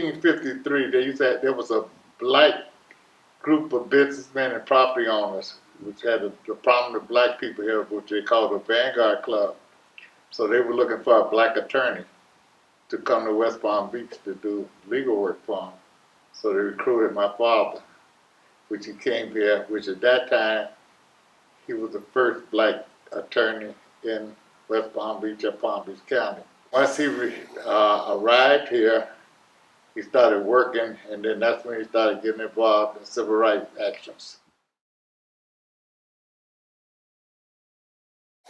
1953, there was a black group of businessmen and property owners, which had the prominent black people here, which they called the Vanguard Club. So they were looking for a black attorney to come to West Palm Beach to do legal work for them. So they recruited my father, which he came here, which at that time, he was the first black attorney in West Palm Beach or Palm Beach County. Once he arrived here, he started working, and then that's when he started getting involved in civil rights actions.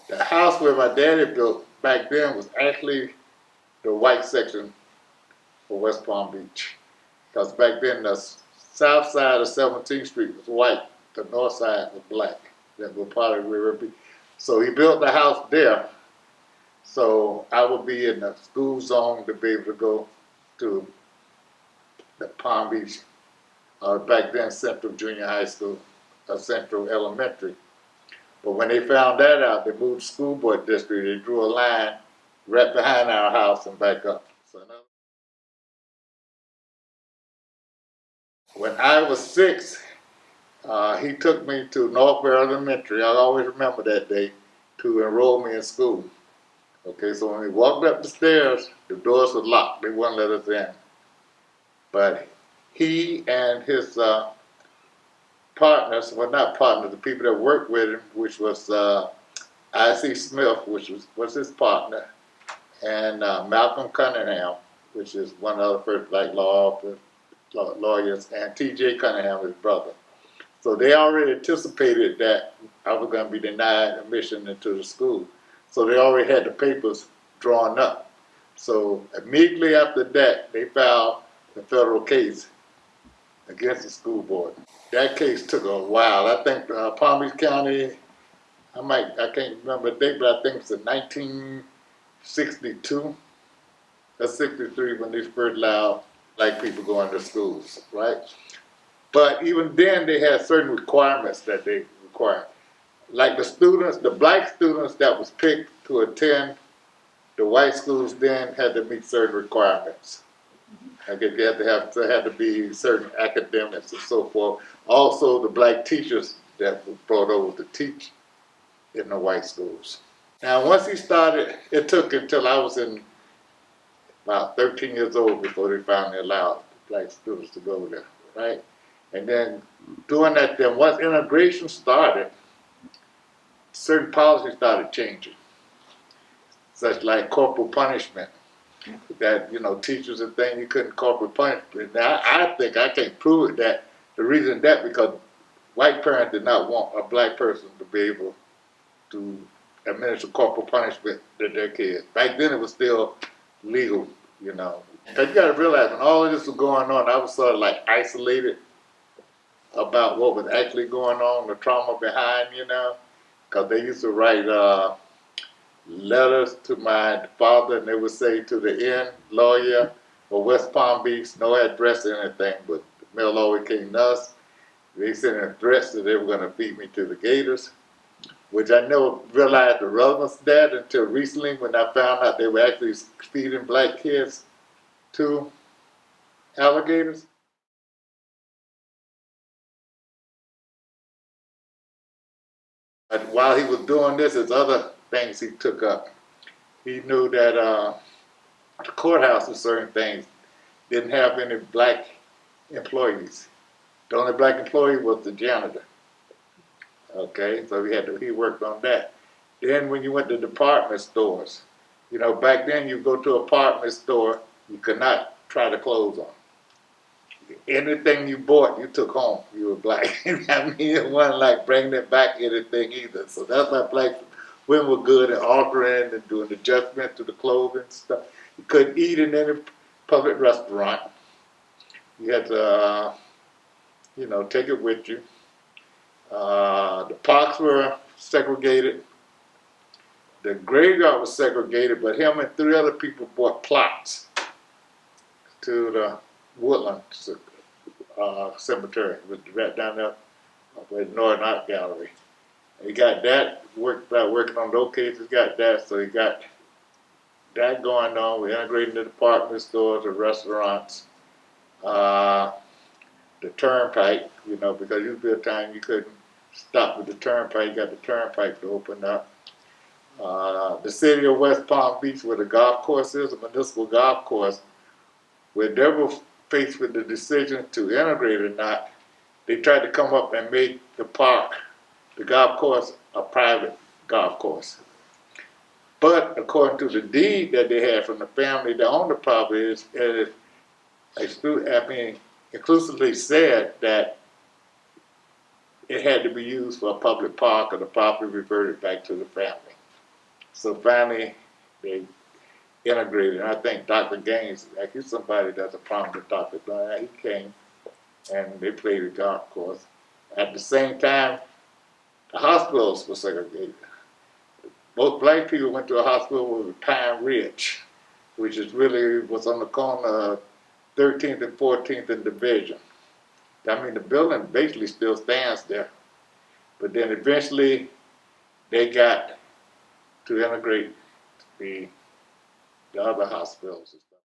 The house where my daddy built back then was actually the white section of West Palm Beach. Because back then the south side of 17th Street was white, the north side was black. That was part of River Beach. So he built the house there. So I would be in the school zone to be able to go to the Palm Beach, back then Central Junior High School, Central Elementary. But when they found that out, they moved the school board district. They drew a line right behind our house and back up. So when I was 6, he took me to Northwell Elementary. I always remember that day, to enroll me in school. Okay, so when we walked up the stairs, the doors were locked. They wouldn't let us in. But he and his partners, well, not partners, the people that worked with him, which was I.C. Smith, which was his partner, and Malcolm Cunningham, which is one of the first black lawyers, and T.J. Cunningham, his brother. So they already anticipated that I was going to be denied admission into the school. So they already had the papers drawn up. So immediately after that, they filed the federal case against the school board. That case took a while. I think Palm Beach County, I can't remember the date, but I think it's in 1962. That's 63 when they first allowed black people going to schools, right? But even then, they had certain requirements that they required. Like the students, the black students that was picked to attend the white schools then had to meet certain requirements. I guess they had to be certain academics and so forth. Also, the black teachers that were brought over to teach in the white schools. Now, once he started, it took until I was in about 13 years old before they finally allowed black students to go there, right? And then doing that, then once integration started, certain policies started changing, such like corporal punishment. That, teachers and things, you couldn't corporal punish. Now, I think I can't prove it that the reason that because white parents did not want a black person to be able to administer corporal punishment to their kids. Back then, it was still legal, Because you got to realize when all of this was going on, I was sort of like isolated about what was actually going on, the trauma behind, because they used to write letters to my father, and they would say to the end lawyer or West Palm Beach, no address or anything, but the mail always came to us. They sent a threats that they were going to feed me to the gators, which I never realized the relevance of that until recently when I found out they were actually feeding black kids to alligators. But while he was doing this, there's other things he took up. He knew that the courthouse and certain things didn't have any black employees. The only black employee was the janitor. Okay, so he worked on that. Then when you went to department stores, back then you go to a department store, you could not try the clothes on. Anything you bought, you took home. You were black. It wasn't like bringing it back anything either. So that's why black women were good at altering and doing adjustment to the clothing and stuff. You couldn't eat in any public restaurant. You had to, take it with you. The parks were segregated. The graveyard was segregated, but him and 3 other people bought plots to the Woodland Cemetery, right down there by the Northern Art Gallery. He got that, working on those cases, got that, so he got that going on. We integrated the department stores, the restaurants, Uh, the turnpike, because used to be a time you couldn't stop with the turnpike. You got the turnpike to open up. The city of West Palm Beach, where the golf course is, a municipal golf course, where they were faced with the decision to integrate or not, they tried to come up and make the park, the golf course, a private golf course. But according to the deed that they had from the family that owned the property, inclusively said that it had to be used for a public park, or the property reverted back to the family. So finally, they integrated. I think Dr. Gaines, like he's somebody that's a prominent Dr. Gaines, he came and they played the golf course. At the same time, the hospitals were segregated. Most black people went to a hospital with Pine Ridge, which is really was on the corner of 13th and 14th and Division. I mean, the building basically still stands there. But then eventually they got to integrate the other hospitals and stuff.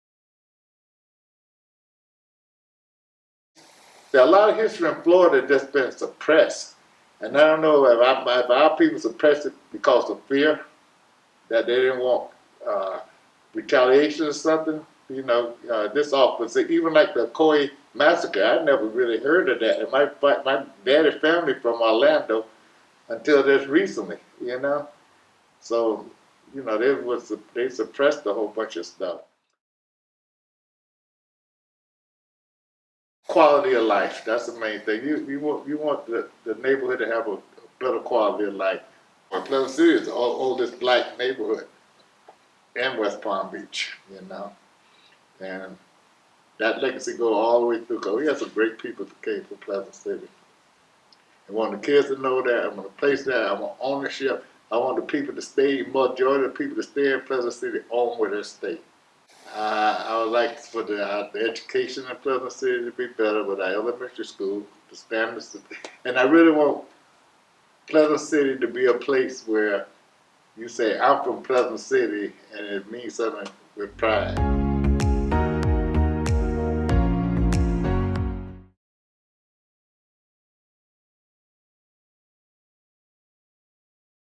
There's a lot of history in Florida that's been suppressed. And I don't know if our people suppressed it because of fear, that they didn't want retaliation or something. This office, even like the Coy massacre, I never really heard of that. And my daddy family from Orlando until just recently, So, they suppressed a whole bunch of stuff. Quality of life, that's the main thing. You want the neighborhood to have a better quality of life. Pleasant City is the oldest black neighborhood in West Palm Beach, And that legacy goes all the way through. Cause we had some great people that came from Pleasant City. I want the kids to know that. I want to place that. I want ownership. I want the people to stay, majority of the people to stay in Pleasant City own where they stay. I would like for the education in Pleasant City to be better with our elementary school, the standards. And I really want Pleasant City to be a place where you say, I'm from Pleasant City, and it means something with pride.